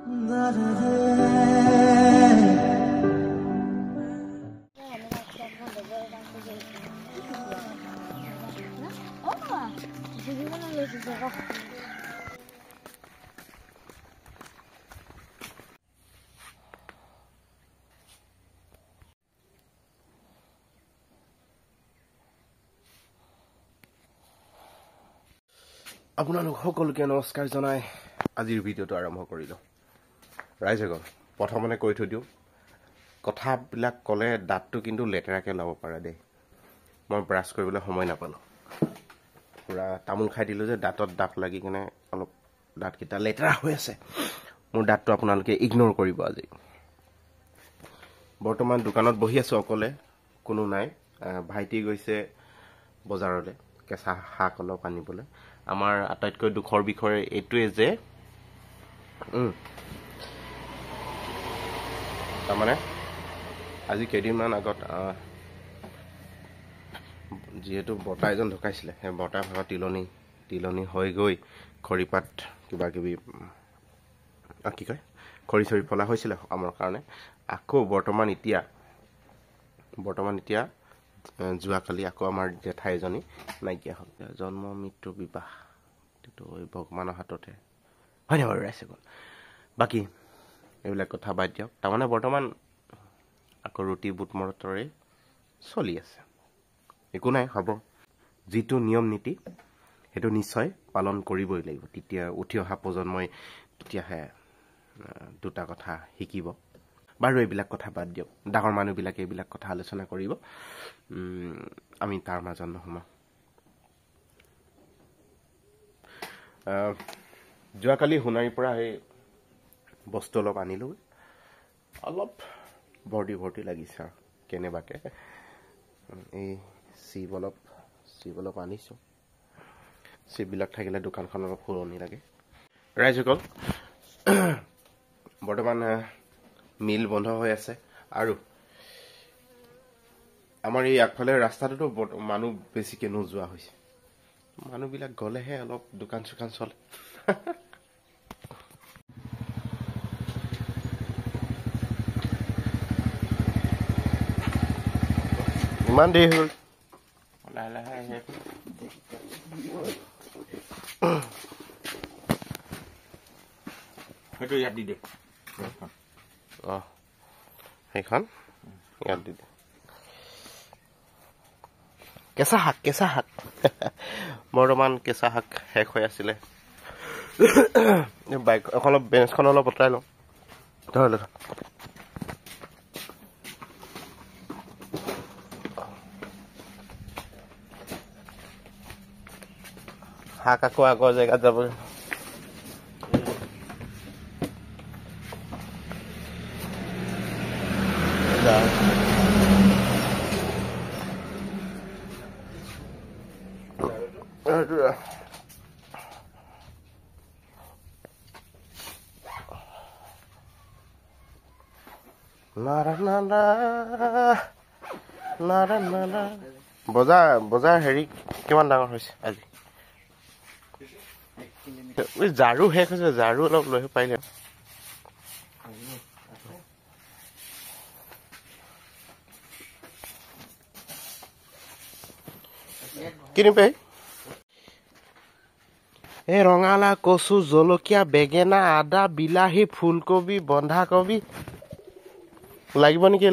আপোনালোক সকলোকে নমস্কাৰ জনাই আজিৰ ভিডিঅ'টো আৰম্ভ কৰিলোঁ। ৰাইজসকল প্ৰথমতে কৈ থৈ দিওঁ, কথাবিলাক ক'লে দাঁতটো কিন্তু লেতেৰাকৈ ল'ব পাৰে দেই। মই ব্ৰাছ কৰিবলৈ সময় নাপালোঁ, পূৰা তামোল খাই দিলোঁ যে দাঁতত দাঁত লাগি কিনে অলপ দাঁতকেইটা লেতেৰা হৈ আছে। মোৰ দাঁতটো আপোনালোকে ইগন'ৰ কৰিব আজি। বৰ্তমান দোকানত বহি আছোঁ অকলে, কোনো নাই। ভাইটি গৈছে বজাৰলৈ কেঁচা শাক অলপ আনিবলৈ। আমাৰ আটাইতকৈ দুখৰ বিষয় এইটোৱে যে তাৰমানে আজি কেইদিনমান আগত যিহেতু বৰ্তা এজন ঢুকাইছিলে, সেই বৰ্তাৰ ভাগত তিলনি হৈ গৈ খৰিপাত কিবা কিবি কি কয় খৰি চৰি ফলা হৈছিলে সকামৰ কাৰণে। আকৌ বৰ্তমান এতিয়া যোৱাকালি আকৌ আমাৰ জেঠাই এজনী নাইকিয়া হ'ল। জন্ম মৃত্যু বিবাহ এইটো ভগৱানৰ হাততে হয়নে বাৰু ৰাইজসকল। বাকী এইবিলাক কথা বাদ দিয়ক। তাৰমানে বৰ্তমান আকৌ ৰুটি বুট মটৰে চলি আছে, একো নাই, হ'ব। যিটো নিয়ম নীতি সেইটো নিশ্চয় পালন কৰিবই লাগিব। তেতিয়া উঠি অহা প্ৰজন্মই তেতিয়াহে দুটা কথা শিকিব। বাৰু এইবিলাক কথা বাদ দিয়ক, ডাঙৰ মানুহবিলাকে এইবিলাক কথা আলোচনা কৰিব, আমি তাৰ মাজত নোসোমাওঁ। যোৱাকালি সোণাৰীৰ পৰা সেই বস্তু অলপ আনিলোঁ, অলপ ভৰ্তি লাগিছে আৰু কেনেবাকৈ। এই চিপ অলপ আনিছোঁ। চিপবিলাক থাকিলে দোকানখন অলপ শুৱনি লাগে। ৰাইজসকল বৰ্তমান মিল বন্ধ হৈ আছে, আৰু আমাৰ এই আগফালে ৰাস্তাটোতো মানুহ বেছিকৈ নোযোৱা হৈছে। মানুহবিলাক গ'লেহে অলপ দোকান চোকান চলে। ইমান দেৰি হ'ল, লাহে লাহে আহে। সেইটো ইয়াত দি দে, সেইখন ইয়াত দি দে। কেঁচা শাক বৰ্তমান কেঁচা শাক শেষ হৈ আছিলে। বাইক অলপ বেঞ্চখন অলপ আঁতৰাই লওঁ। শাক আকৌ আগৰ জেগাত যাব। বজাৰ হেৰি কিমান ডাঙৰ হৈছে আজি? ঝাৰু শেষ হৈছে, ঝাৰু অলপ লৈ পাৰিলে। কিনিবি এই ৰঙালাও, কচু, জলকীয়া, বেঙেনা, আদা, বিলাহী, ফুলকবি, বন্ধাকবি লাগিব নেকি?